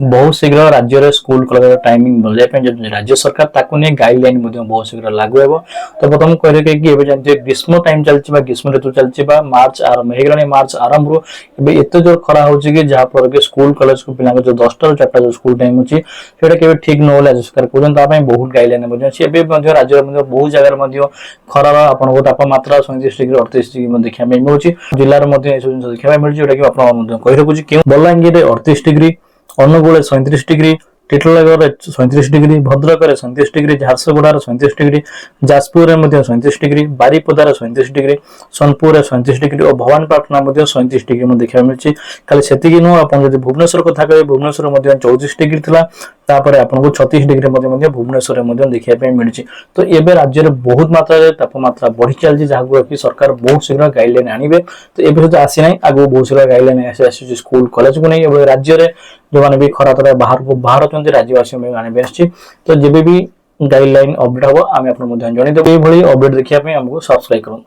बहुत शीघ्र राज्य रे स्कूल कॉलेज टाइमिंग बदल जाय राज्य सरकार ताकू ने गाइडलाइन मध्ये बहुत शीघ्र लागू हेबो। तो प्रथम कहले कि एबे जानते ग्रीष्म टाइम चलछि बा ग्रीष्म ऋतु चलछि बा मार्च आरंभ हेगलानी मार्च आरंभ रो एबे एते जो खरा होछि कि जहा पर के स्कूल कॉलेज को पिला जो 10 टा 4 टा जो स्कूल टाइम होछि सेटा केबे ठीक न होला सरकार कोजन ता पय बहुत गाइडलाइन मध्ये अछि। एबे मध्ये राज्य मध्ये बहुत जगह मध्ये खरा आपन को तापमात्रा 37 डिग्री 38 डिग्री मध्ये देखा मिलुछि। जिल्ला रे मध्ये एसो देखा मिलुछि जोटा कि आपन मध्ये कहि रखुछि कि बलांगीर रे 38 degree, Angul 37 degree, Titlagarh 37 degree, Bhadrak 37 degree, Jharsuguda 37 degree, Jajpur 37 degree, बारिपदार 37 डिग्री, सोनपुर 37 डिग्री और भवानीपाटना 37 डिग्री देखा मिलूँ। खाली से नुह आप भुवनेश्वर कथा कहे भुवनेश्वर 34 डिग्री था आपको 36 डिग्री भुवनेश्वर देखा मिली। तो ये राज्य में बहुत मात्रा तापमात्रा बढ़ी चलती जहाँ कि सरकार बहुत शीघ्र गाइडलाइन आने। तो ये आसी ना आगे बहुत शीघ्र गाइडलाइन आसी स्कूल कॉलेज को नहीं राज्य में जो मैंने भी खरा तरह बाहर को बाहर राज्यवासी आने आसी। तो जब भी गाइडलाइन अपडेट हम आप जनईदेव ये अपडेट देखा सब्सक्राइब करूँ।